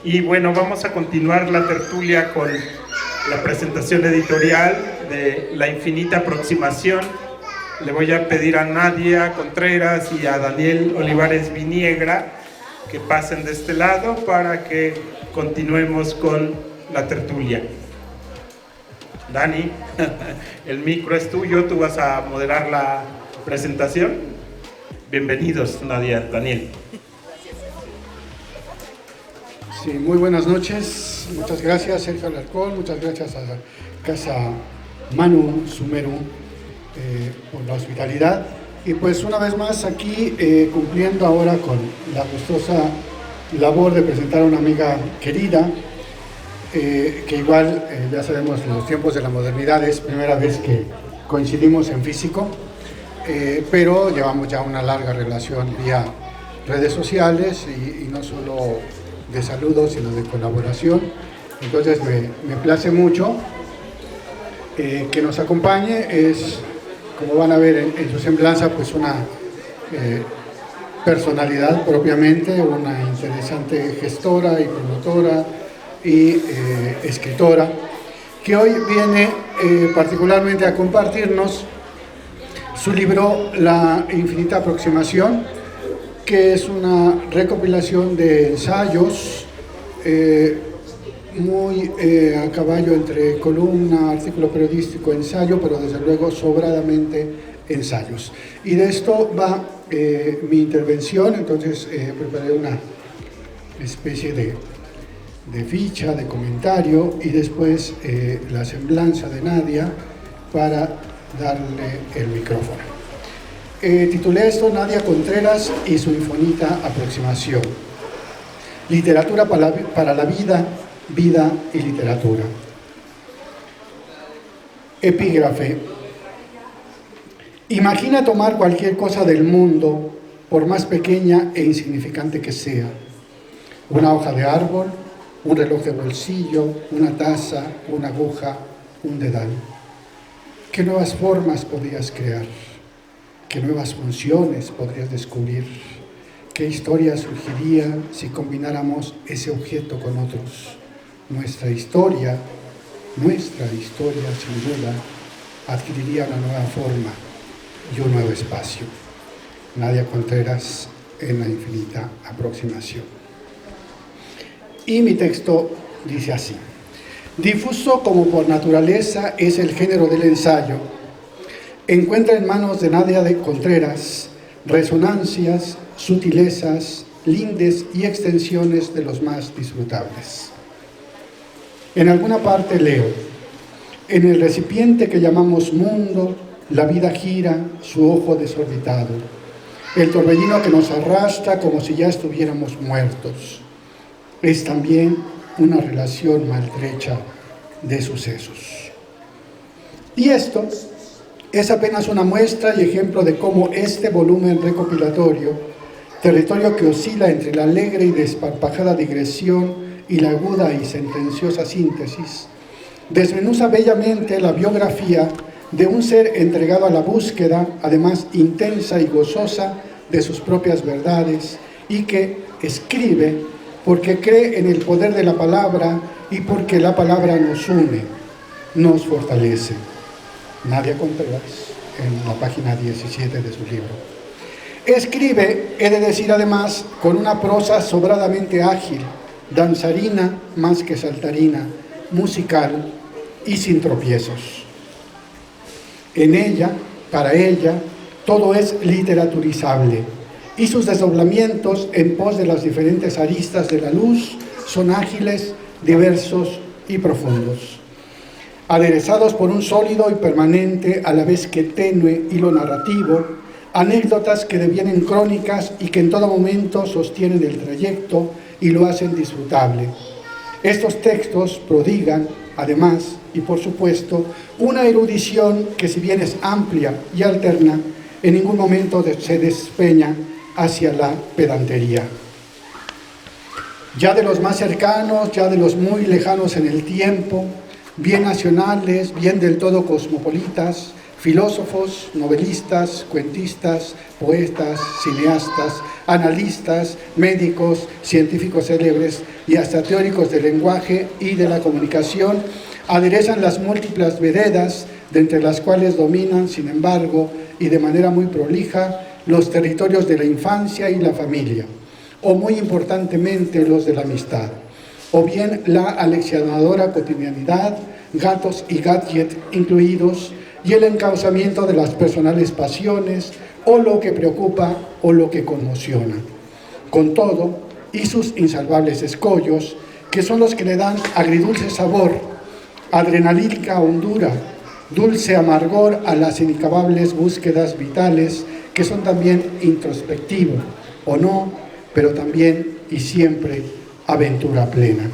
Y bueno, vamos a continuar la tertulia con la presentación editorial de La infinita aproximación. Le voy a pedir a Nadia Contreras y a Daniel Olivares Viniegra que pasen de este lado para que continuemos con la tertulia. Dani, el micro es tuyo, tú vas a moderar la presentación. Bienvenidos, Nadia, Daniel. Sí, muy buenas noches. Muchas gracias, Sergio Alarcón. Muchas gracias a Casa Manu Sumeru por la hospitalidad. Y pues una vez más aquí cumpliendo ahora con la gustosa labor de presentar a una amiga querida, que igual ya sabemos en los tiempos de la modernidad es primera vez que coincidimos en físico, pero llevamos ya una larga relación vía redes sociales y no solo de saludos sino de colaboración. Entonces me place mucho que nos acompañe. Es, como van a ver en su semblanza, pues una personalidad propiamente, una interesante gestora y promotora y escritora, que hoy viene particularmente a compartirnos su libro La infinita aproximación, que es una recopilación de ensayos muy a caballo entre columna, artículo periodístico, ensayo, pero desde luego sobradamente ensayos. Y de esto va mi intervención. Entonces preparé una especie de ficha, de comentario, y después la semblanza de Nadia para darle el micrófono. Titulé esto Nadia Contreras y su infinita aproximación. Literatura para la vida, vida y literatura. Epígrafe. Imagina tomar cualquier cosa del mundo, por más pequeña e insignificante que sea. Una hoja de árbol, un reloj de bolsillo, una taza, una aguja, un dedal. ¿Qué nuevas formas podrías crear? ¿Qué nuevas funciones podrías descubrir? ¿Qué historia surgiría si combináramos ese objeto con otros? Nuestra historia, sin duda, adquiriría una nueva forma y un nuevo espacio. Nadia Contreras en La infinita aproximación. Y mi texto dice así: difuso como por naturaleza es el género del ensayo, encuentra en manos de Nadia de Contreras resonancias, sutilezas, lindes y extensiones de los más disfrutables. En alguna parte leo: en el recipiente que llamamos mundo, la vida gira su ojo desorbitado, el torbellino que nos arrastra como si ya estuviéramos muertos. Es también una relación maltrecha de sucesos. Y esto es apenas una muestra y ejemplo de cómo este volumen recopilatorio, territorio que oscila entre la alegre y desparpajada digresión y la aguda y sentenciosa síntesis, desmenuza bellamente la biografía de un ser entregado a la búsqueda, además intensa y gozosa, de sus propias verdades, y que escribe porque cree en el poder de la palabra y porque la palabra nos une, nos fortalece. Nadia Contreras, en la página 17 de su libro. Escribe, he de decir además, con una prosa sobradamente ágil, danzarina más que saltarina, musical y sin tropiezos. En ella, para ella, todo es literaturizable, y sus desdoblamientos en pos de las diferentes aristas de la luz son ágiles, diversos y profundos, aderezados por un sólido y permanente, a la vez que tenue hilo narrativo, anécdotas que devienen crónicas y que en todo momento sostienen el trayecto y lo hacen disfrutable. Estos textos prodigan, además, y por supuesto, una erudición que, si bien es amplia y alterna, en ningún momento se despeña hacia la pedantería. Ya de los más cercanos, ya de los muy lejanos en el tiempo, bien nacionales, bien del todo cosmopolitas, filósofos, novelistas, cuentistas, poetas, cineastas, analistas, médicos, científicos célebres y hasta teóricos del lenguaje y de la comunicación aderezan las múltiples veredas, de entre las cuales dominan, sin embargo, y de manera muy prolija, los territorios de la infancia y la familia, o muy importantemente los de la amistad, o bien la aleccionadora cotidianidad, gatos y gadgets incluidos, y el encauzamiento de las personales pasiones, o lo que preocupa o lo que conmociona. Con todo, y sus insalvables escollos, que son los que le dan agridulce sabor, adrenalínica hondura, dulce amargor a las inacabables búsquedas vitales, que son también introspectivo, o no, pero también y siempre aventura plena.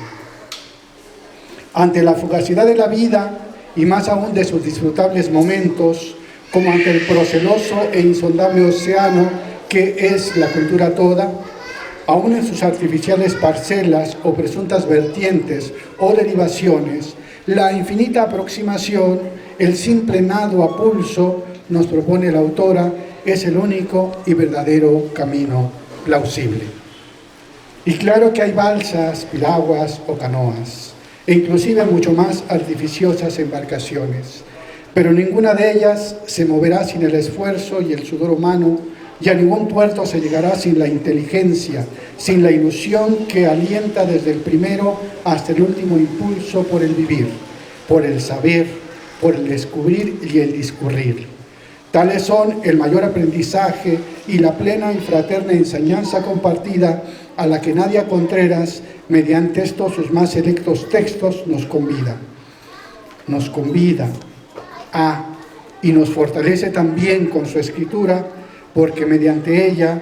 Ante la fugacidad de la vida, y más aún de sus disfrutables momentos, como ante el proceloso e insondable océano que es la cultura toda, aún en sus artificiales parcelas o presuntas vertientes o derivaciones, la infinita aproximación, el simple nado a pulso, nos propone la autora, es el único y verdadero camino plausible. Y claro que hay balsas, piraguas o canoas, e inclusive mucho más artificiosas embarcaciones, pero ninguna de ellas se moverá sin el esfuerzo y el sudor humano, y a ningún puerto se llegará sin la inteligencia, sin la ilusión que alienta desde el primero hasta el último impulso por el vivir, por el saber, por el descubrir y el discurrir. Tales son el mayor aprendizaje y la plena y fraterna enseñanza compartida a la que Nadia Contreras, mediante estos sus más selectos textos, nos convida y nos fortalece también con su escritura, porque mediante ella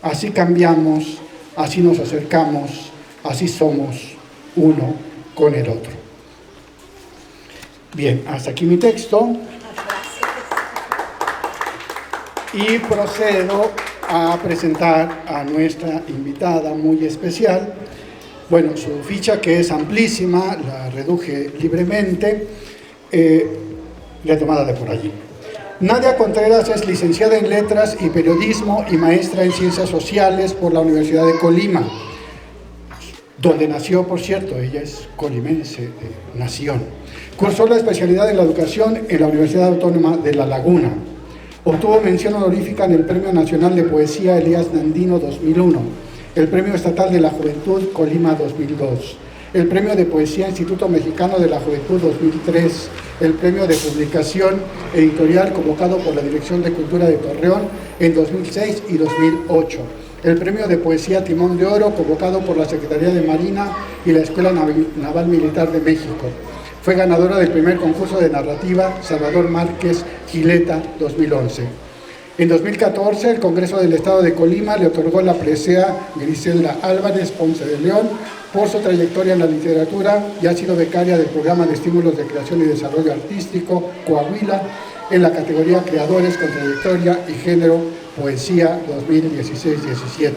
así cambiamos, así nos acercamos, así somos uno con el otro. Bien, hasta aquí mi texto. Y procedo a presentar a nuestra invitada muy especial. Bueno, su ficha, que es amplísima, la reduje libremente, la he tomado de por allí. Nadia Contreras es licenciada en Letras y Periodismo y maestra en Ciencias Sociales por la Universidad de Colima, donde nació, por cierto, ella es colimense de nación. Cursó la especialidad en la educación en la Universidad Autónoma de La Laguna. Obtuvo mención honorífica en el Premio Nacional de Poesía Elías Nandino 2001, el Premio Estatal de la Juventud Colima 2002, el Premio de Poesía Instituto Mexicano de la Juventud 2003, el Premio de Publicación Editorial convocado por la Dirección de Cultura de Torreón en 2006 y 2008, el Premio de Poesía Timón de Oro convocado por la Secretaría de Marina y la Escuela Naval Militar de México. Fue ganadora del primer concurso de narrativa Salvador Márquez Gileta 2011. En 2014, el Congreso del Estado de Colima le otorgó la presea Griselda Álvarez Ponce de León por su trayectoria en la literatura y ha sido becaria del Programa de Estímulos de Creación y Desarrollo Artístico Coahuila en la categoría Creadores con Trayectoria y Género Poesía 2016-17.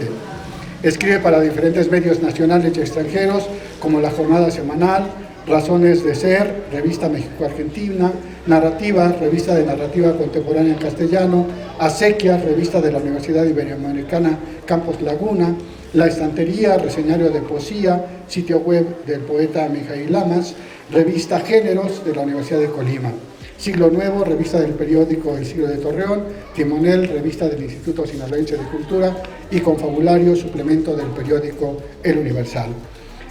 Escribe para diferentes medios nacionales y extranjeros como La Jornada Semanal, Razones de Ser, Revista México-Argentina, Narrativa, Revista de Narrativa Contemporánea en Castellano, Acequia, Revista de la Universidad Iberoamericana Campos Laguna, La Estantería, Reseñario de Poesía, sitio web del poeta Mijail Lamas, Revista Géneros de la Universidad de Colima, Siglo Nuevo, Revista del periódico El Siglo de Torreón, Timonel, Revista del Instituto Sinaloense de Cultura y Confabulario, suplemento del periódico El Universal.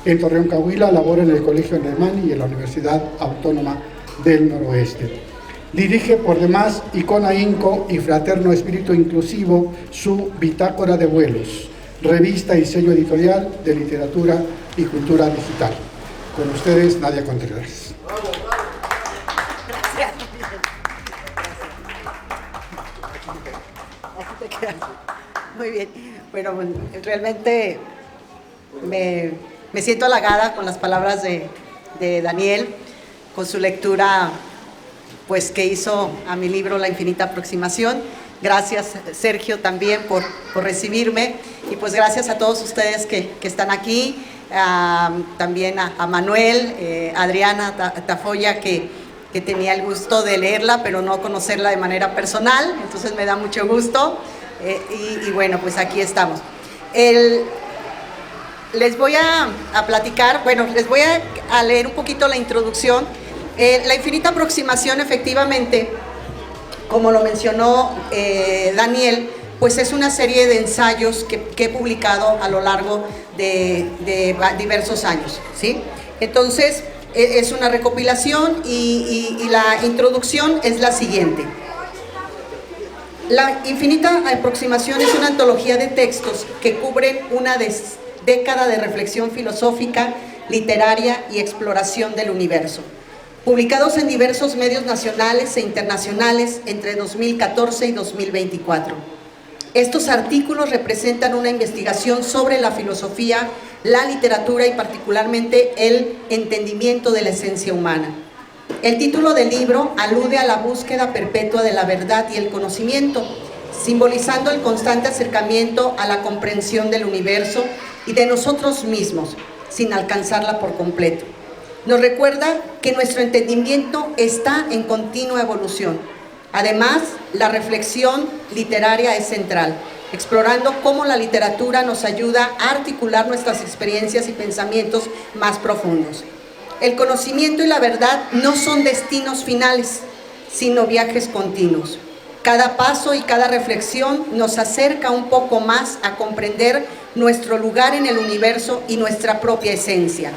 En Torreón, Coahuila, labora en el Colegio Alemán y en la Universidad Autónoma del Noroeste. Dirige por demás y con ahínco y fraterno espíritu inclusivo su Bitácora de Vuelos, revista y sello editorial de literatura y cultura digital. Con ustedes, Nadia Contreras. Gracias. Muy bien. Bueno, realmente me siento halagada con las palabras de Daniel, con su lectura, pues, que hizo a mi libro La Infinita Aproximación. Gracias, Sergio, también por recibirme, y pues gracias a todos ustedes que están aquí, también a Manuel, Adriana Tafoya, que que tenía el gusto de leerla, pero no conocerla de manera personal, entonces me da mucho gusto. Y bueno, pues aquí estamos. Les voy a platicar, bueno, les voy a leer un poquito la introducción. La infinita aproximación, efectivamente, como lo mencionó Daniel, pues es una serie de ensayos que he publicado a lo largo de diversos años, ¿sí? Entonces, es una recopilación y la introducción es la siguiente. La infinita aproximación es una antología de textos que cubren una década de reflexión filosófica, literaria y exploración del universo, publicados en diversos medios nacionales e internacionales entre 2014 y 2024. Estos artículos representan una investigación sobre la filosofía, la literatura y particularmente el entendimiento de la esencia humana. El título del libro alude a la búsqueda perpetua de la verdad y el conocimiento, simbolizando el constante acercamiento a la comprensión del universo y de nosotros mismos, sin alcanzarla por completo. Nos recuerda que nuestro entendimiento está en continua evolución. Además, la reflexión literaria es central, explorando cómo la literatura nos ayuda a articular nuestras experiencias y pensamientos más profundos. El conocimiento y la verdad no son destinos finales, sino viajes continuos. Cada paso y cada reflexión nos acerca un poco más a comprender nuestro lugar en el universo y nuestra propia esencia.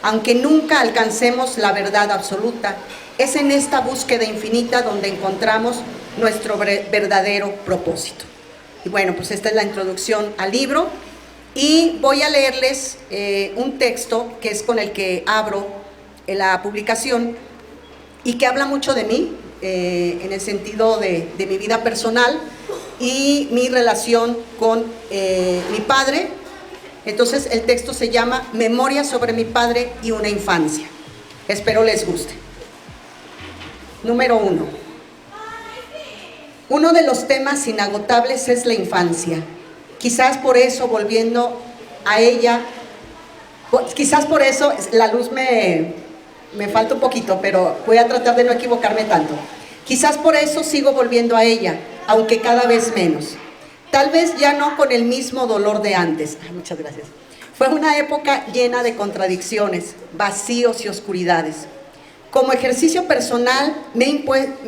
Aunque nunca alcancemos la verdad absoluta, es en esta búsqueda infinita donde encontramos nuestro verdadero propósito. Y bueno, pues esta es la introducción al libro y voy a leerles un texto que es con el que abro la publicación y que habla mucho de mí, en el sentido de mi vida personal y mi relación con mi padre. Entonces el texto se llama Memorias sobre mi padre y una infancia. Espero les guste. Número 1. Uno de los temas inagotables es la infancia. Quizás por eso, volviendo a ella, quizás por eso la luz me falta un poquito, pero voy a tratar de no equivocarme tanto. Quizás por eso sigo volviendo a ella, aunque cada vez menos. Tal vez ya no con el mismo dolor de antes. Ay, muchas gracias. Fue una época llena de contradicciones, vacíos y oscuridades. Como ejercicio personal, me he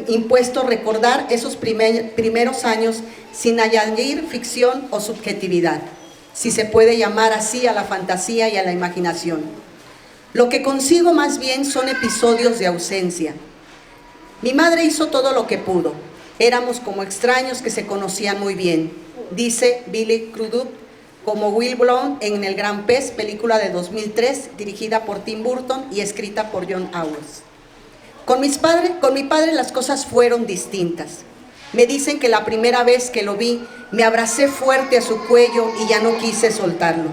impuesto recordar esos primeros años sin añadir ficción o subjetividad, si se puede llamar así a la fantasía y a la imaginación. Lo que consigo más bien son episodios de ausencia. Mi madre hizo todo lo que pudo. Éramos como extraños que se conocían muy bien, dice Billy Crudup, como Will Blount en El Gran Pez, película de 2003, dirigida por Tim Burton y escrita por John Awes. Con mi padre las cosas fueron distintas. Me dicen que la primera vez que lo vi, me abracé fuerte a su cuello y ya no quise soltarlo.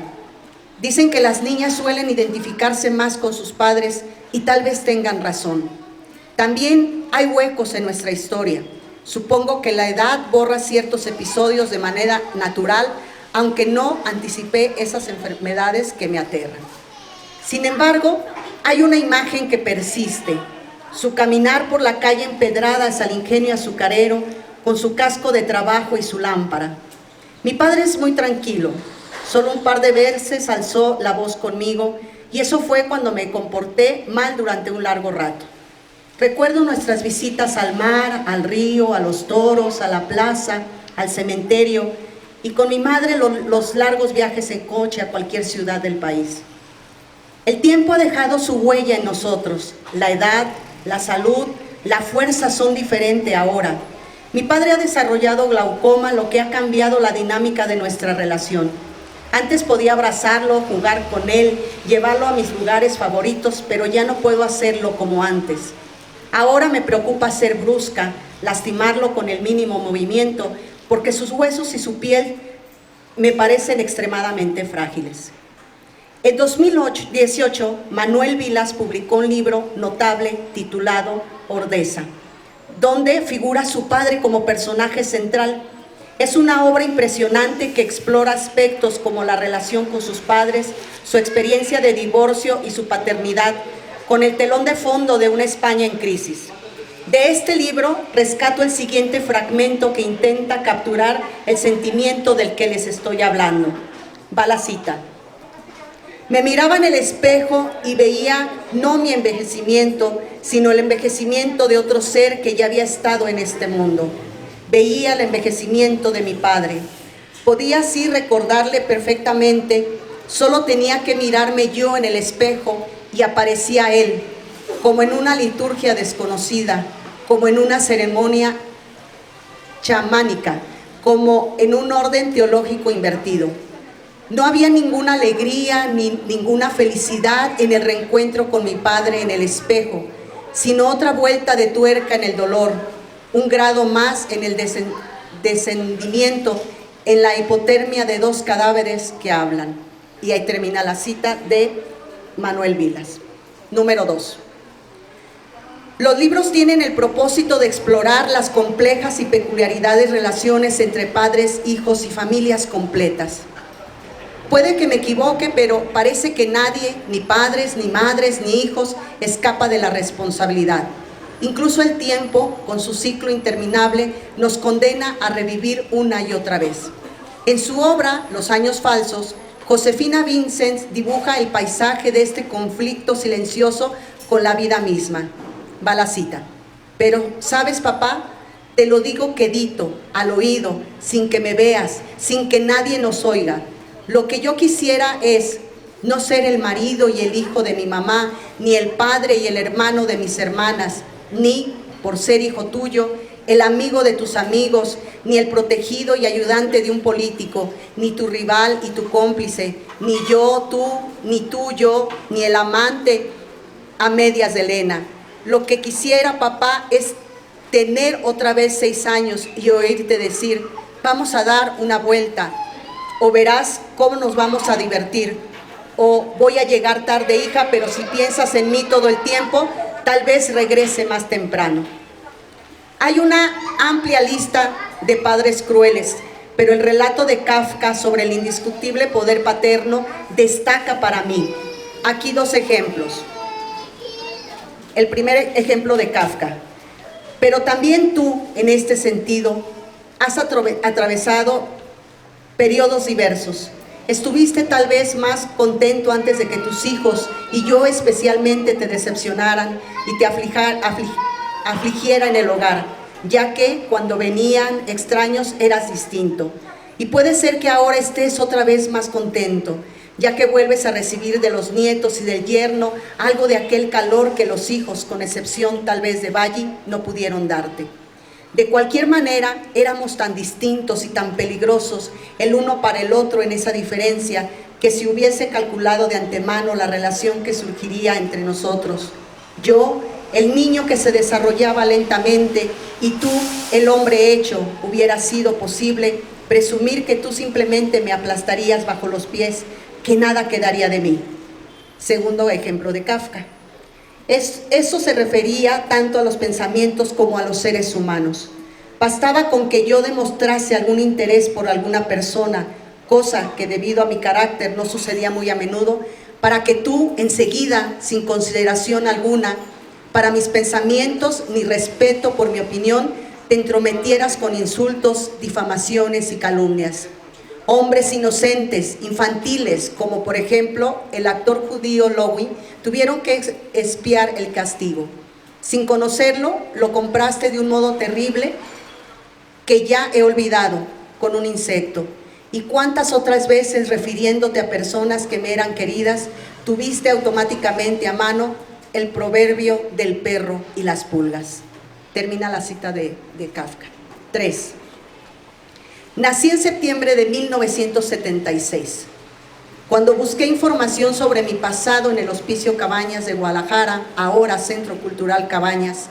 Dicen que las niñas suelen identificarse más con sus padres y tal vez tengan razón. También hay huecos en nuestra historia. Supongo que la edad borra ciertos episodios de manera natural, aunque no anticipé esas enfermedades que me aterran. Sin embargo, hay una imagen que persiste. Su caminar por la calle empedrada hacia el ingenio azucarero, con su casco de trabajo y su lámpara. Mi padre es muy tranquilo. Solo un par de veces alzó la voz conmigo y eso fue cuando me comporté mal durante un largo rato. Recuerdo nuestras visitas al mar, al río, a los toros, a la plaza, al cementerio y con mi madre los largos viajes en coche a cualquier ciudad del país. El tiempo ha dejado su huella en nosotros. La edad, la salud, la fuerza son diferentes ahora. Mi padre ha desarrollado glaucoma, lo que ha cambiado la dinámica de nuestra relación. Antes podía abrazarlo, jugar con él, llevarlo a mis lugares favoritos, pero ya no puedo hacerlo como antes. Ahora me preocupa ser brusca, lastimarlo con el mínimo movimiento, porque sus huesos y su piel me parecen extremadamente frágiles. En 2018, Manuel Vilas publicó un libro notable titulado Ordesa, donde figura su padre como personaje central. Es una obra impresionante que explora aspectos como la relación con sus padres, su experiencia de divorcio y su paternidad, con el telón de fondo de una España en crisis. De este libro rescato el siguiente fragmento que intenta capturar el sentimiento del que les estoy hablando. Va la cita. Me miraba en el espejo y veía no mi envejecimiento, sino el envejecimiento de otro ser que ya había estado en este mundo. Veía el envejecimiento de mi padre. Podía así recordarle perfectamente, solo tenía que mirarme yo en el espejo y aparecía él, como en una liturgia desconocida, como en una ceremonia chamánica, como en un orden teológico invertido. No había ninguna alegría ni ninguna felicidad en el reencuentro con mi padre en el espejo, sino otra vuelta de tuerca en el dolor, un grado más en el descendimiento, en la hipotermia de dos cadáveres que hablan. Y ahí termina la cita de Manuel Vilas. Número 2. Los libros tienen el propósito de explorar las complejas y peculiaridades relaciones entre padres, hijos y familias completas. Puede que me equivoque, pero parece que nadie, ni padres, ni madres, ni hijos, escapa de la responsabilidad. Incluso el tiempo, con su ciclo interminable, nos condena a revivir una y otra vez. En su obra, Los años falsos, Josefina Vicens dibuja el paisaje de este conflicto silencioso con la vida misma. Va la cita. Pero, ¿sabes, papá? Te lo digo quedito, al oído, sin que me veas, sin que nadie nos oiga. Lo que yo quisiera es no ser el marido y el hijo de mi mamá, ni el padre y el hermano de mis hermanas, ni, por ser hijo tuyo, el amigo de tus amigos, ni el protegido y ayudante de un político, ni tu rival y tu cómplice, ni yo, tú, ni tú, yo, ni el amante a medias de Elena. Lo que quisiera, papá, es tener otra vez 6 años y oírte decir, vamos a dar una vuelta, o verás cómo nos vamos a divertir, o voy a llegar tarde, hija, pero si piensas en mí todo el tiempo, tal vez regrese más temprano. Hay una amplia lista de padres crueles, pero el relato de Kafka sobre el indiscutible poder paterno destaca para mí. Aquí 2 ejemplos. El primer ejemplo de Kafka. Pero también tú, en este sentido, has atravesado periodos diversos. Estuviste tal vez más contento antes de que tus hijos y yo especialmente te decepcionaran y te afligiera en el hogar, ya que cuando venían extraños eras distinto. Y puede ser que ahora estés otra vez más contento, ya que vuelves a recibir de los nietos y del yerno algo de aquel calor que los hijos, con excepción tal vez de Valle, no pudieron darte. De cualquier manera, éramos tan distintos y tan peligrosos el uno para el otro en esa diferencia, que si hubiese calculado de antemano la relación que surgiría entre nosotros, yo, el niño que se desarrollaba lentamente, y tú, el hombre hecho, hubiera sido posible presumir que tú simplemente me aplastarías bajo los pies, que nada quedaría de mí. Segundo ejemplo de Kafka. Eso se refería tanto a los pensamientos como a los seres humanos. Bastaba con que yo demostrase algún interés por alguna persona, cosa que debido a mi carácter no sucedía muy a menudo, para que tú enseguida, sin consideración alguna, para mis pensamientos ni respeto por mi opinión, te entrometieras con insultos, difamaciones y calumnias. Hombres inocentes, infantiles, como por ejemplo el actor judío Lowy, tuvieron que expiar el castigo. Sin conocerlo, lo compraste de un modo terrible que ya he olvidado, con un insecto. Y cuántas otras veces, refiriéndote a personas que me eran queridas, tuviste automáticamente a mano el proverbio del perro y las pulgas. Termina la cita de Kafka. 3. Nací en septiembre de 1976. Cuando busqué información sobre mi pasado en el Hospicio Cabañas de Guadalajara, ahora Centro Cultural Cabañas,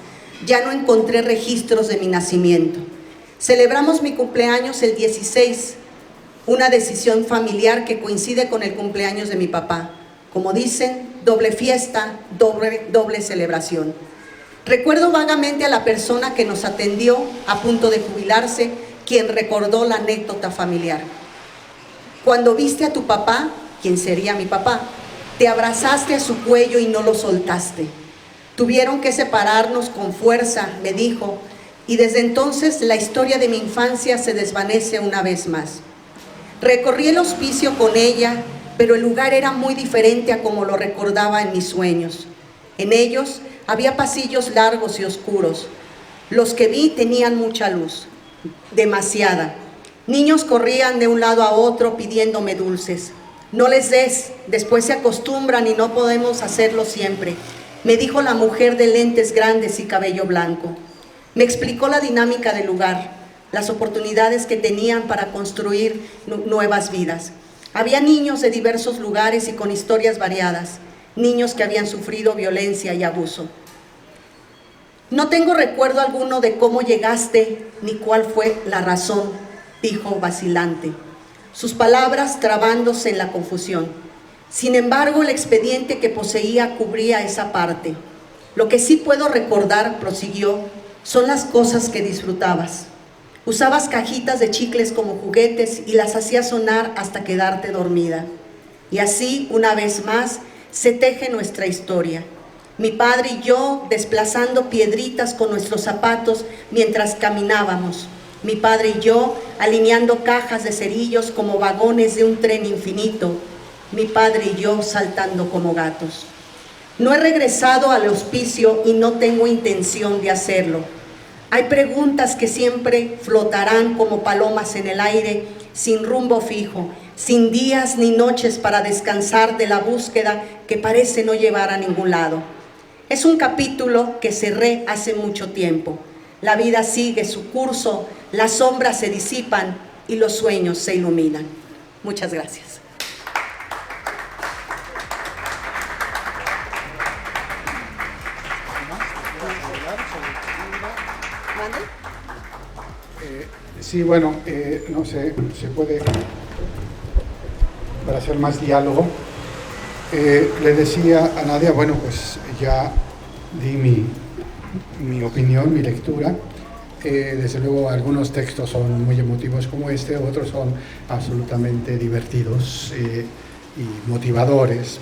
ya no encontré registros de mi nacimiento. Celebramos mi cumpleaños el 16, una decisión familiar que coincide con el cumpleaños de mi papá. Como dicen, doble fiesta, doble celebración. Recuerdo vagamente a la persona que nos atendió a punto de jubilarse, quien recordó la anécdota familiar. Cuando viste a tu papá, quien sería mi papá, Te abrazaste a su cuello y no lo soltaste. Tuvieron que separarnos con fuerza, me dijo, y desde entonces la historia de mi infancia se desvanece una vez más. Recorrí el hospicio con ella, pero el lugar era muy diferente a como lo recordaba en mis sueños. En ellos había pasillos largos y oscuros. Los que vi tenían mucha luz, demasiada. Niños corrían de un lado a otro pidiéndome dulces. No les des, después se acostumbran y no podemos hacerlo siempre, me dijo la mujer de lentes grandes y cabello blanco. Me explicó la dinámica del lugar, las oportunidades que tenían para construir nuevas vidas. Había niños de diversos lugares y con historias variadas, niños que habían sufrido violencia y abuso. No tengo recuerdo alguno de cómo llegaste ni cuál fue la razón, dijo vacilante, sus palabras trabándose en la confusión. Sin embargo, el expediente que poseía cubría esa parte. Lo que sí puedo recordar, prosiguió, son las cosas que disfrutabas. Usabas cajitas de chicles como juguetes y las hacías sonar hasta quedarte dormida. Y así, una vez más, se teje nuestra historia. Mi padre y yo desplazando piedritas con nuestros zapatos mientras caminábamos. Mi padre y yo alineando cajas de cerillos como vagones de un tren infinito. Mi padre y yo saltando como gatos. No he regresado al hospicio y no tengo intención de hacerlo. Hay preguntas que siempre flotarán como palomas en el aire, sin rumbo fijo, sin días ni noches para descansar de la búsqueda que parece no llevar a ningún lado. Es un capítulo que cerré hace mucho tiempo. La vida sigue su curso, las sombras se disipan y los sueños se iluminan. Muchas gracias. Sí, bueno, no sé, se puede, para hacer más diálogo, le decía a Nadia, bueno, pues ya di mi opinión, mi lectura. Desde luego algunos textos son muy emotivos como este, otros son absolutamente divertidos y motivadores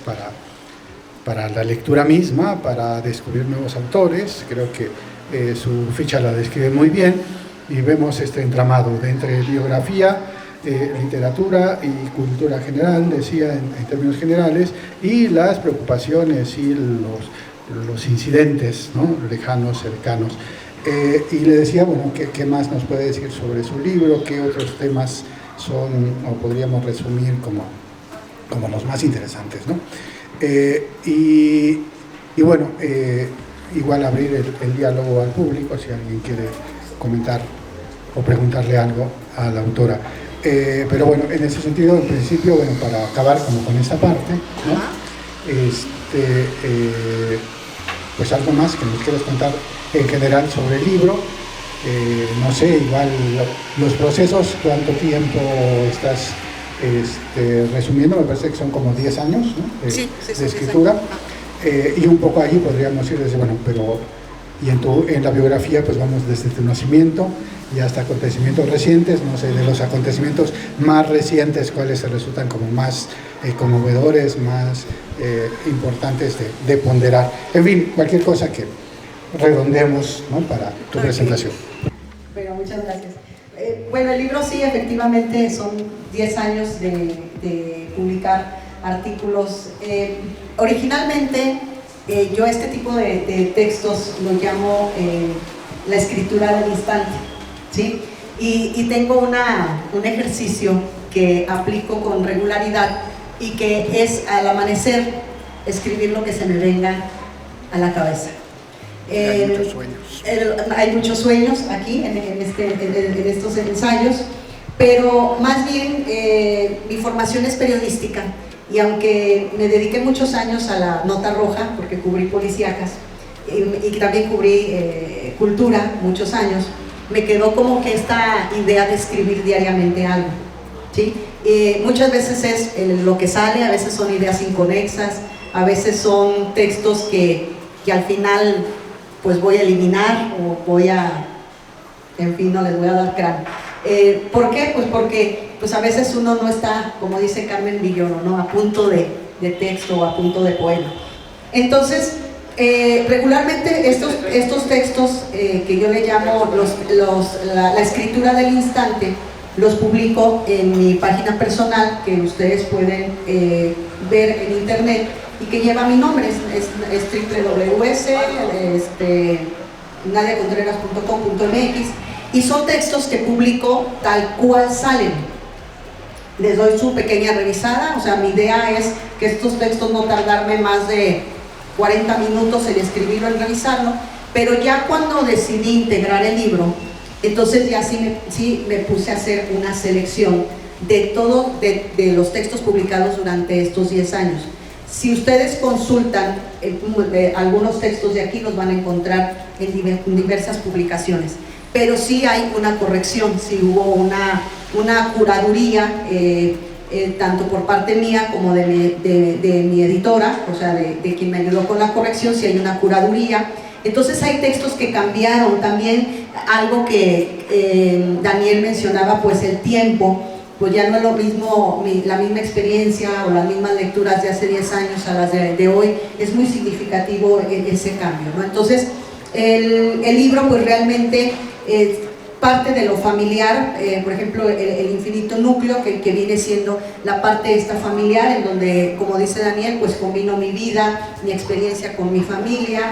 para la lectura misma, para descubrir nuevos autores. Creo que su ficha la describe muy bien y vemos este entramado de entre biografía, literatura y cultura general, decía en términos generales, y las preocupaciones y los incidentes, ¿no?, lejanos, cercanos. Y le decía, bueno, ¿qué más nos puede decir sobre su libro? ¿Qué otros temas son, o podríamos resumir como los más interesantes, ¿no? Y bueno, igual abrir el diálogo al público, si alguien quiere comentar o preguntarle algo a la autora. Pero bueno, en ese sentido, en principio, bueno, para acabar como con esta parte, ¿no? Pues algo más que nos quieras contar en general sobre el libro. No sé, igual los procesos, ¿cuánto tiempo estás resumiendo? Me parece que son como 10 años, ¿no?, de escritura. Y un poco ahí podríamos ir desde, bueno, pero y en la biografía pues vamos desde tu nacimiento y hasta acontecimientos recientes, no sé, de los acontecimientos más recientes, cuáles se resultan como más conmovedores, más importantes de ponderar. En fin, cualquier cosa que redondeemos, ¿no?, para tu presentación. Bueno, muchas gracias. Bueno, el libro sí, efectivamente, son 10 años de publicar artículos. Originalmente, yo este tipo de textos lo llamo la escritura del instante, ¿sí? Y tengo un ejercicio que aplico con regularidad y que es al amanecer escribir lo que se me venga a la cabeza. Hay muchos sueños. Hay muchos sueños aquí en estos ensayos, pero más bien mi formación es periodística, y aunque me dediqué muchos años a la nota roja, porque cubrí policíacas y también cubrí cultura muchos años, me quedó como que esta idea de escribir diariamente algo, ¿sí? Muchas veces es lo que sale, a veces son ideas inconexas, a veces son textos que al final pues voy a eliminar o voy a, en fin, no les voy a dar cráneo. ¿Por qué? Pues porque pues a veces uno no está, como dice Carmen Villoro, ¿no?, a punto de de texto o a punto de poema. Entonces, regularmente estos textos que yo le llamo la escritura del instante, los publico en mi página personal, que ustedes pueden ver en internet y que lleva mi nombre, es www.nadiacontreras.com.mx, y son textos que publico tal cual salen. Les doy su pequeña revisada, o sea, mi idea es que estos textos no tardarme más de 40 minutos en escribirlo, en revisarlo, pero ya cuando decidí integrar el libro, entonces ya sí me puse a hacer una selección de los textos publicados durante estos 10 años. Si ustedes consultan algunos textos de aquí, los van a encontrar en diversas publicaciones, pero sí hay una corrección, sí hubo una curaduría, tanto por parte mía como de mi editora, o sea, de quien me ayudó con la corrección, sí hay una curaduría. Entonces hay textos que cambiaron también, algo que Daniel mencionaba, pues el tiempo, pues ya no es lo mismo, la misma experiencia o las mismas lecturas de hace 10 años a las de hoy, es muy significativo ese cambio, ¿no? Entonces el libro pues realmente parte de lo familiar, por ejemplo el infinito núcleo, que viene siendo la parte esta familiar, en donde, como dice Daniel, pues combino mi vida, mi experiencia con mi familia,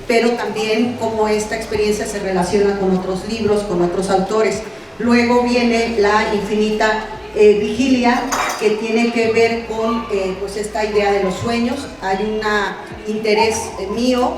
pero también cómo esta experiencia se relaciona con otros libros, con otros autores. Luego viene la infinita vigilia, que tiene que ver con pues esta idea de los sueños. Hay un interés mío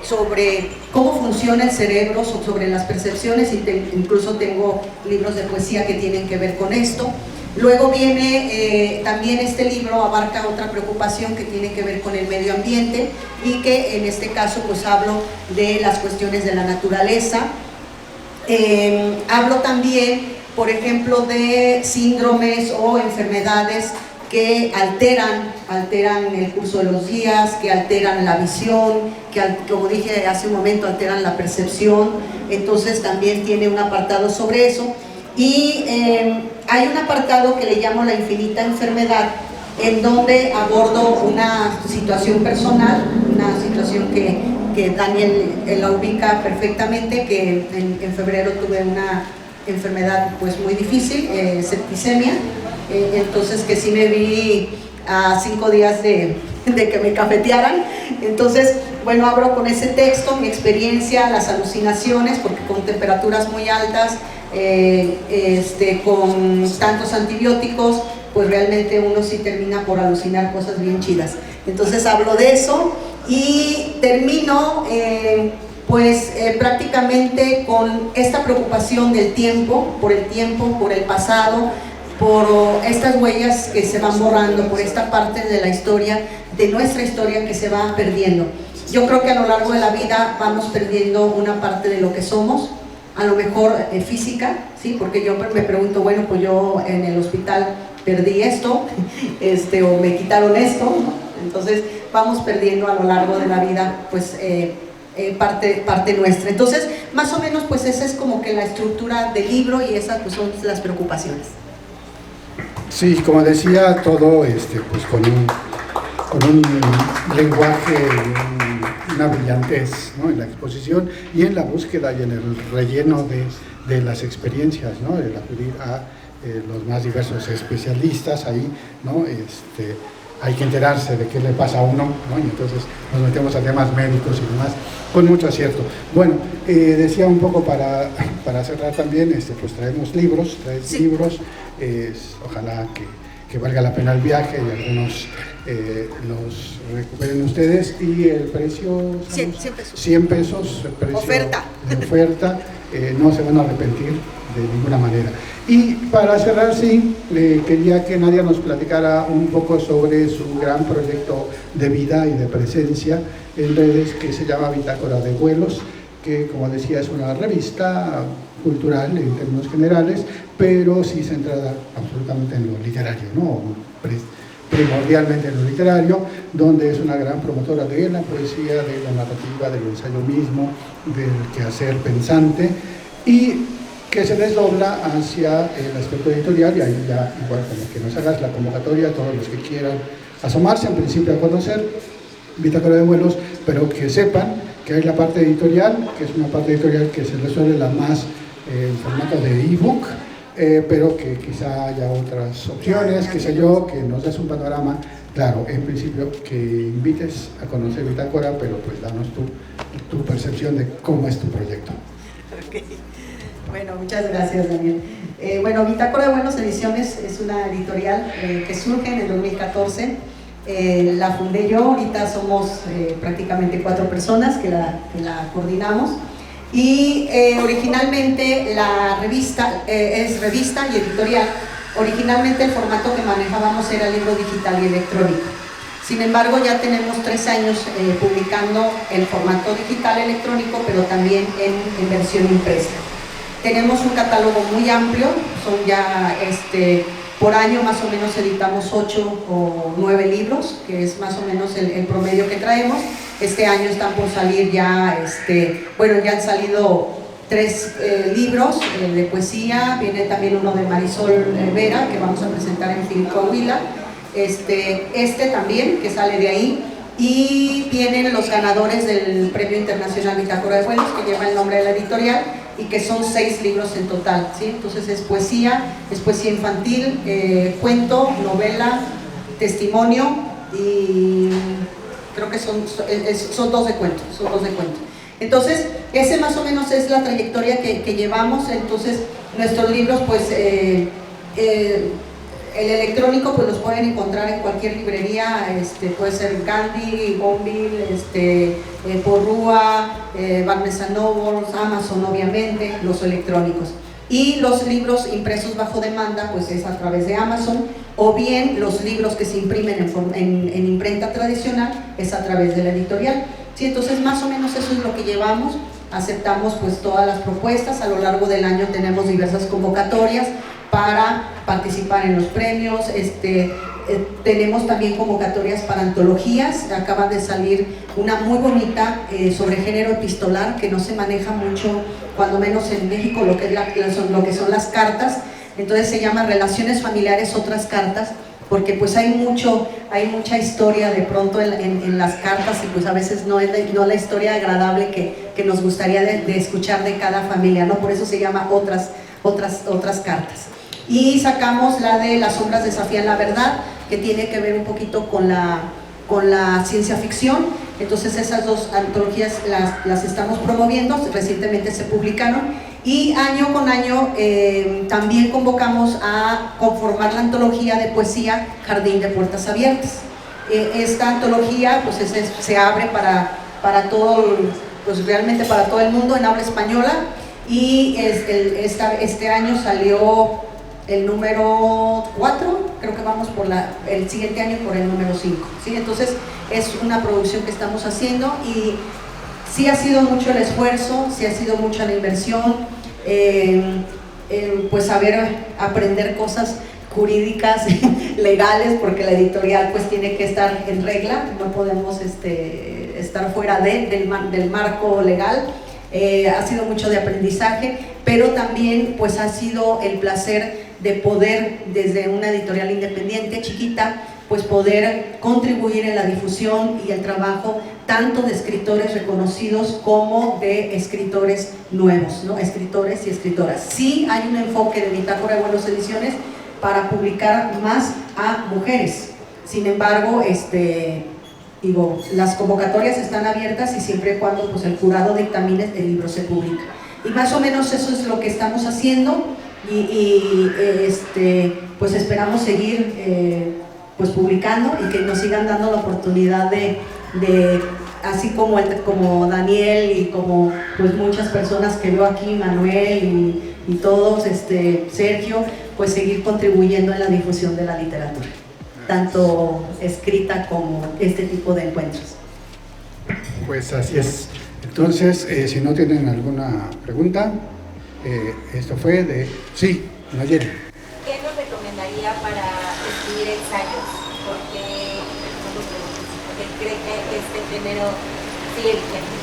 sobre cómo funciona el cerebro, sobre las percepciones, y incluso tengo libros de poesía que tienen que ver con esto. Luego viene también este libro abarca otra preocupación que tiene que ver con el medio ambiente, y que en este caso pues hablo de las cuestiones de la naturaleza. Hablo también, por ejemplo, de síndromes o enfermedades que alteran el curso de los días, que alteran la visión, que, como dije hace un momento, alteran la percepción. Entonces también tiene un apartado sobre eso. Y hay un apartado que le llamo la infinita enfermedad, en donde abordo una situación personal, una situación que Daniel la ubica perfectamente, que en febrero tuve una enfermedad pues muy difícil, septicemia. Entonces que sí me vi a 5 días de que me cafetearan. Entonces, bueno, abro con ese texto mi experiencia, las alucinaciones, porque con temperaturas muy altas, con tantos antibióticos, pues realmente uno sí termina por alucinar cosas bien chidas. Entonces hablo de eso y termino prácticamente con esta preocupación del tiempo, por el pasado, por estas huellas que se van borrando, por esta parte de la historia, de nuestra historia, que se va perdiendo. Yo creo que a lo largo de la vida vamos perdiendo una parte de lo que somos, a lo mejor física, ¿sí? Porque yo me pregunto, bueno, pues yo en el hospital perdí esto, o me quitaron esto, ¿no? Entonces vamos perdiendo a lo largo de la vida, pues parte nuestra. Entonces, más o menos, pues esa es como que la estructura del libro, y esas pues son las preocupaciones. Sí, como decía, todo pues con un lenguaje, una brillantez, ¿no?, en la exposición y en la búsqueda y en el relleno de las experiencias, ¿no?, el acudir a los más diversos especialistas ahí, ¿no? Hay que enterarse de qué le pasa a uno, ¿no? Y entonces nos metemos a temas médicos y demás, con mucho acierto. Bueno, decía un poco para cerrar también, pues traemos libros, Sí. libros, ojalá que valga la pena el viaje y algunos los recuperen ustedes. Y el precio, 100 pesos. 100 pesos, el precio Oferta. de oferta, no se van a arrepentir de ninguna manera. Y para cerrar, sí, quería que Nadia nos platicara un poco sobre su gran proyecto de vida y de presencia en redes, que se llama Bitácora de Vuelos, que, como decía, es una revista cultural en términos generales, pero sí centrada absolutamente en lo literario, ¿no? Primordialmente en lo literario, donde es una gran promotora de la poesía, de la narrativa, del ensayo mismo, del quehacer pensante, y que se desdobla hacia el aspecto editorial. Y ahí ya, igual, como que nos hagas la convocatoria a todos los que quieran asomarse en principio a conocer Bitácora de Vuelos, pero que sepan que hay la parte editorial, que es una parte editorial que se resuelve la más en formato de ebook, pero que quizá haya otras opciones, qué sé yo, que nos des un panorama. Claro, en principio que invites a conocer Bitácora, pero pues danos tu percepción de cómo es tu proyecto. Okay. Bueno, muchas gracias, Daniel. Bueno, Bitácora de Vuelos Ediciones es una editorial que surge en el 2014. La fundé yo, ahorita somos prácticamente 4 personas que la coordinamos. Y originalmente la revista es revista y editorial. Originalmente el formato que manejábamos era libro digital y electrónico. Sin embargo, ya tenemos 3 años publicando en formato digital electrónico, pero también en versión impresa. Tenemos un catálogo muy amplio, son ya por año más o menos editamos 8 o 9 libros, que es más o menos el promedio que traemos. Este año están por salir ya, ya han salido 3 libros de poesía, viene también uno de Marisol Vera, que vamos a presentar en Film Coahuila, también, que sale de ahí, y vienen los ganadores del Premio Internacional Bitácora de Vuelos, que lleva el nombre de la editorial, y que son 6 libros en total, ¿sí? Entonces es poesía infantil, cuento, novela, testimonio, y creo que son 2 de cuentos, Entonces, ese más o menos es la trayectoria que llevamos. Entonces, nuestros libros, pues, el electrónico, pues los pueden encontrar en cualquier librería, puede ser Gandhi, Gonville, Porrúa, Barnes & Noble, Amazon, obviamente, los electrónicos. Y los libros impresos bajo demanda, pues es a través de Amazon, o bien los libros que se imprimen en imprenta tradicional, es a través de la editorial. Sí, entonces más o menos eso es lo que llevamos. Aceptamos pues todas las propuestas. A lo largo del año tenemos diversas convocatorias para participar en los premios. Tenemos también convocatorias para antologías. Acaba de salir una muy bonita sobre género epistolar, que no se maneja mucho, cuando menos en México, lo que son las cartas. Entonces se llama Relaciones Familiares, otras cartas, porque pues hay mucha historia de pronto en las cartas, y pues a veces no la historia agradable que nos gustaría de escuchar de cada familia, ¿no? Por eso se llama otras cartas. Y sacamos la de Las sombras desafían la verdad, que tiene que ver un poquito con la ciencia ficción. Entonces esas 2 antologías las estamos promoviendo, recientemente se publicaron. Y año con año también convocamos a conformar la antología de poesía Jardín de Puertas Abiertas. Esta antología pues se abre para todo, pues realmente para todo el mundo, en habla española, y este año salió el número 4, creo que vamos el siguiente año por el número 5, ¿sí? Entonces es una producción que estamos haciendo, y sí ha sido mucho el esfuerzo, sí ha sido mucha la inversión, pues aprender cosas jurídicas, legales, porque la editorial pues tiene que estar en regla, no podemos estar fuera del marco legal. Ha sido mucho de aprendizaje, pero también pues ha sido el placer de poder, desde una editorial independiente chiquita, pues poder contribuir en la difusión y el trabajo tanto de escritores reconocidos como de escritores nuevos, ¿no? Escritores y escritoras. Sí hay un enfoque de Bitácora de Vuelos Ediciones para publicar más a mujeres. Sin embargo, las convocatorias están abiertas, y siempre y cuando pues el jurado dictamine, el libro se publica. Y más o menos eso es lo que estamos haciendo, y pues esperamos seguir pues publicando, y que nos sigan dando la oportunidad de así como Daniel, y como pues muchas personas que veo aquí, Manuel y todos, Sergio, pues seguir contribuyendo en la difusión de la literatura, tanto escrita como este tipo de encuentros. Pues así es. Entonces, si no tienen alguna pregunta, esto fue de... Sí, Nayeli. ¿Qué nos recomendaría para escribir ensayos? Porque cree que este género sigue vigente.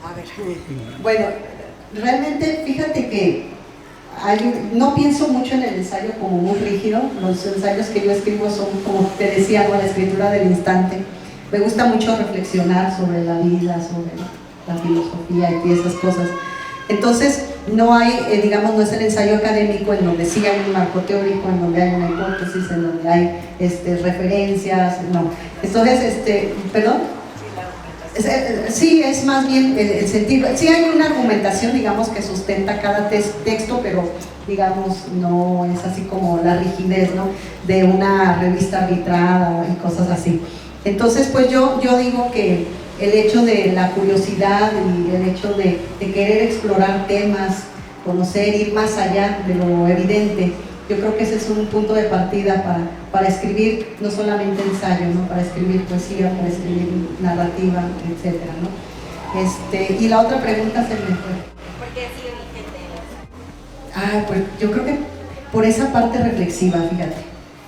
A ver, bueno, realmente fíjate que no pienso mucho en el ensayo como muy rígido. Los ensayos que yo escribo son, como te decía, la escritura del instante. Me gusta mucho reflexionar sobre la vida, sobre la filosofía y esas cosas. Entonces, no hay, digamos, no es el ensayo académico en donde sí hay un marco teórico, en donde hay una hipótesis, en donde hay referencias, no. Entonces, ¿perdón? Sí, es más bien el sentido. Sí hay una argumentación, digamos, que sustenta cada texto, pero digamos, no es así como la rigidez, ¿no?, de una revista arbitrada y cosas así. Entonces, pues yo digo que el hecho de la curiosidad y el hecho de querer explorar temas, conocer, ir más allá de lo evidente, yo creo que ese es un punto de partida para escribir no solamente ensayo, ¿no?, para escribir poesía, para escribir narrativa, etcétera, ¿no? Y la otra pregunta se me fue. ¿Por qué sigue vigente? Pues yo creo que por esa parte reflexiva, fíjate.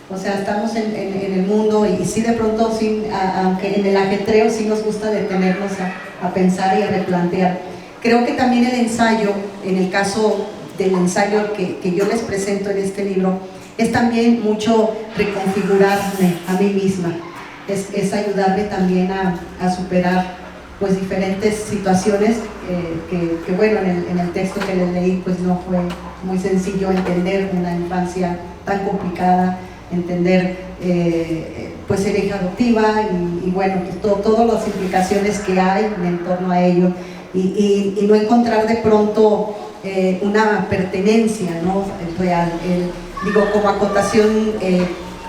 O sea, estamos en el mundo y sí, de pronto, sí, aunque en el ajetreo sí nos gusta detenernos a pensar y a replantear. Creo que también el ensayo, en el caso del ensayo que yo les presento en este libro, es también mucho reconfigurarme a mí misma, es ayudarme también a superar pues diferentes situaciones que bueno, en el texto que les leí pues no fue muy sencillo entender una infancia tan complicada, entender pues ser hija adoptiva y bueno, pues todas las implicaciones que hay en torno a ello y no encontrar de pronto una pertenencia, ¿no?, real. Digo, como acotación,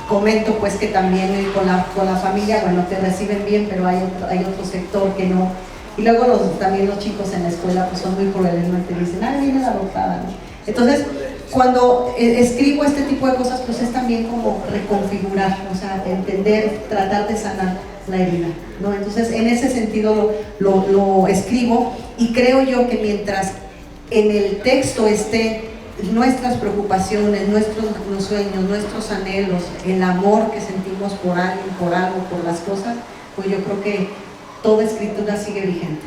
comento pues que también con la familia, bueno, te reciben bien, pero hay otro sector que no. Y luego también los chicos en la escuela pues son muy crueles, ¿no?, te dicen, viene la adoptada, ¿no? Entonces, cuando escribo este tipo de cosas, pues es también como reconfigurar, o sea, entender, tratar de sanar la herida, ¿no? Entonces, en ese sentido lo escribo y creo yo que mientras en el texto esté nuestras preocupaciones, nuestros sueños, nuestros anhelos, el amor que sentimos por alguien, por algo, por las cosas, pues yo creo que toda escritura sigue vigente.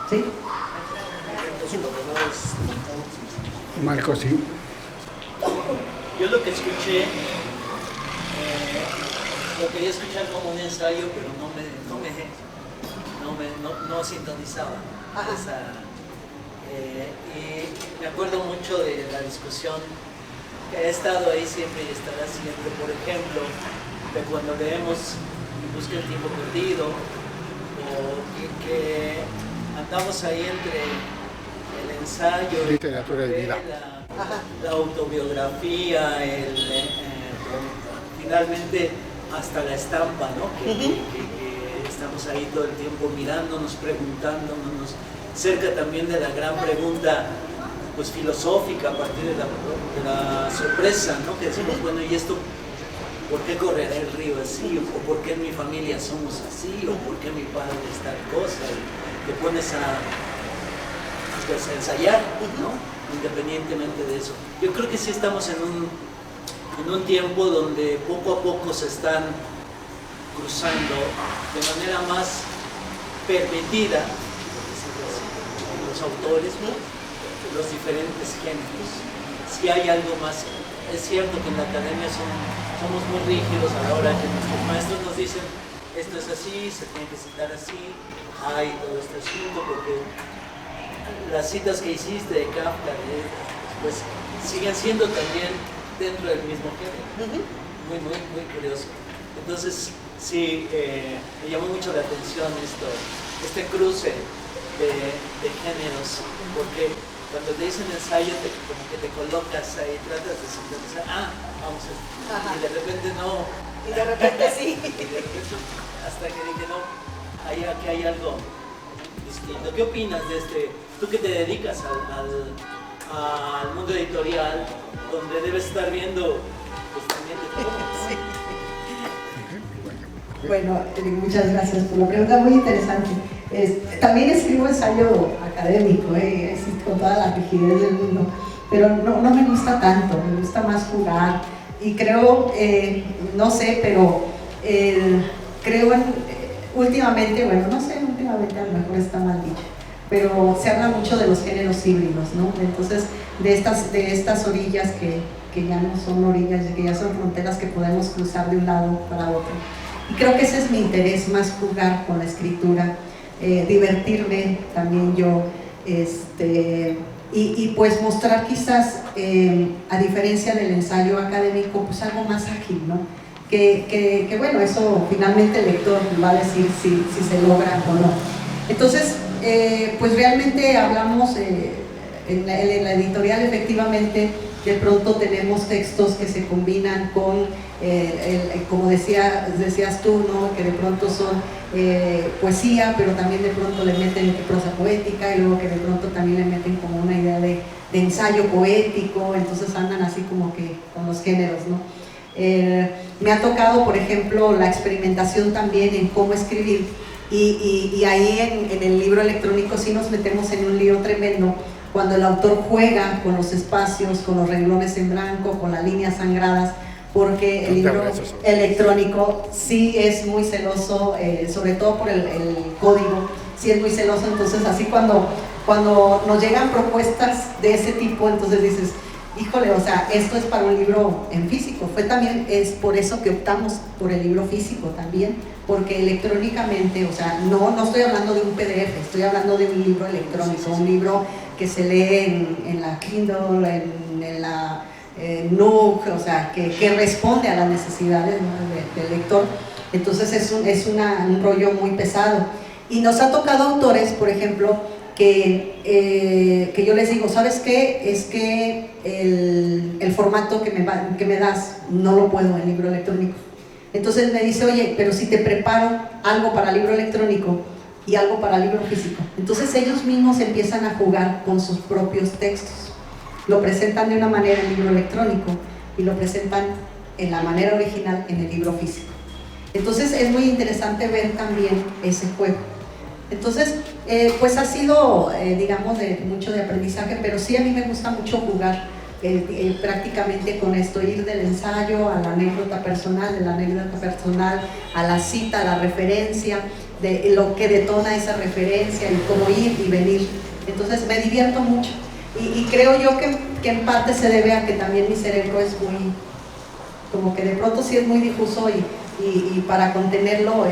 ¿Sí? Marco, sí. Yo lo que escuché, lo quería escuchar como un ensayo, pero no sintonizaba. Y me acuerdo mucho de la discusión que ha estado ahí siempre y estará siempre, por ejemplo, de cuando leemos Busca el tiempo perdido, o que andamos ahí entre el ensayo, literatura de vida, la autobiografía, finalmente hasta la estampa, ¿no? Que estamos ahí todo el tiempo mirándonos, preguntándonos, cerca también de la gran pregunta pues filosófica a partir de la sorpresa, ¿no?, que decimos, bueno, ¿y esto por qué correrá el río así? ¿O por qué en mi familia somos así? ¿O por qué mi padre es tal cosa? Y te pones a ensayar, ¿no?, independientemente de eso. Yo creo que sí estamos en un tiempo donde poco a poco se están cruzando de manera más permitida los autores, ¿no?, los diferentes géneros. Si hay algo más, es cierto que en la academia somos muy rígidos a la hora que nuestros maestros nos dicen esto es así, se tiene que citar así, hay todo este asunto, porque las citas que hiciste de Kafka, pues siguen siendo también dentro del mismo género. Muy curioso. Entonces, sí, me llamó mucho la atención este cruce de géneros, porque cuando te dicen ensayo, como que te colocas ahí, tratas de sintonizar, vamos a esto, y de repente no. Y de repente sí. Y de repente, hasta que dije, no, aquí hay algo distinto. ¿Qué opinas de tú que te dedicas al mundo editorial, donde debes estar viendo, pues también de todo? Sí. Bueno, muchas gracias por la pregunta, muy interesante. También escribo ensayo académico, con toda la rigidez del mundo, pero no me gusta tanto, me gusta más jugar y creo, no sé, pero creo últimamente, bueno, no sé, últimamente a lo mejor está mal dicho, pero se habla mucho de los géneros híbridos, ¿no? Entonces, de estas orillas que ya no son orillas, que ya son fronteras que podemos cruzar de un lado para otro. Y creo que ese es mi interés, más jugar con la escritura, divertirme también yo, y pues mostrar quizás, a diferencia del ensayo académico, pues algo más ágil, ¿no? Que bueno, eso finalmente el lector va a decir si se logra o no. Entonces, pues realmente hablamos, en la editorial efectivamente, de pronto tenemos textos que se combinan con, como decías tú, ¿no? Que de pronto son poesía, pero también de pronto le meten prosa poética, y luego que de pronto también le meten como una idea de ensayo poético, entonces andan así como que con los géneros, ¿no? Me ha tocado, por ejemplo, la experimentación también en cómo escribir, y ahí en el libro electrónico sí nos metemos en un lío tremendo, cuando el autor juega con los espacios, con los renglones en blanco, con las líneas sangradas, porque el libro electrónico sí es muy celoso, sobre todo por el código, sí es muy celoso. Entonces así cuando nos llegan propuestas de ese tipo, entonces dices, híjole, o sea, esto es para un libro en físico. Es por eso que optamos por el libro físico también, porque electrónicamente, o sea, no estoy hablando de un PDF, estoy hablando de un libro electrónico, un libro que se lee en la Kindle, en la Nook, o sea, que responde a las necesidades, ¿no? del lector. Entonces es un rollo muy pesado. Y nos ha tocado autores, por ejemplo, que yo les digo, ¿sabes qué? Es que el formato que me das no lo puedo en libro electrónico. Entonces me dice, oye, pero si te preparo algo para libro electrónico y algo para libro físico. Entonces ellos mismos empiezan a jugar con sus propios textos. Lo presentan de una manera en libro electrónico y lo presentan en la manera original en el libro físico. Entonces es muy interesante ver también ese juego. Entonces, pues ha sido, digamos, mucho de aprendizaje, pero sí a mí me gusta mucho jugar prácticamente con esto, ir del ensayo a la anécdota personal, de la anécdota personal a la cita, a la referencia, de lo que detona esa referencia y cómo ir y venir. Entonces me divierto mucho y creo yo que en parte se debe a que también mi cerebro es muy, como que de pronto sí es muy difuso y para contenerlo,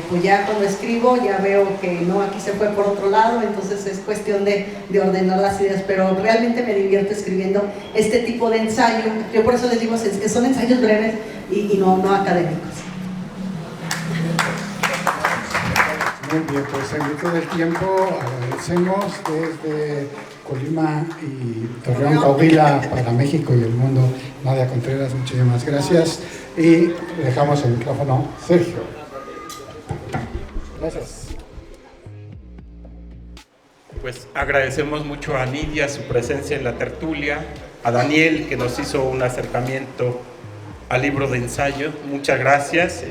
pues ya cuando escribo ya veo que no, aquí se fue por otro lado, entonces es cuestión de ordenar las ideas, pero realmente me divierto escribiendo este tipo de ensayo. Yo por eso les digo que son ensayos breves y no académicos. Muy bien, pues en virtud del tiempo agradecemos desde Colima y Torreón, Coahuila, para México y el mundo, Nadia Contreras, muchísimas gracias. Y dejamos el micrófono a Sergio. Gracias. Pues agradecemos mucho a Nidia su presencia en la tertulia, a Daniel que nos hizo un acercamiento al libro de ensayo. Muchas gracias.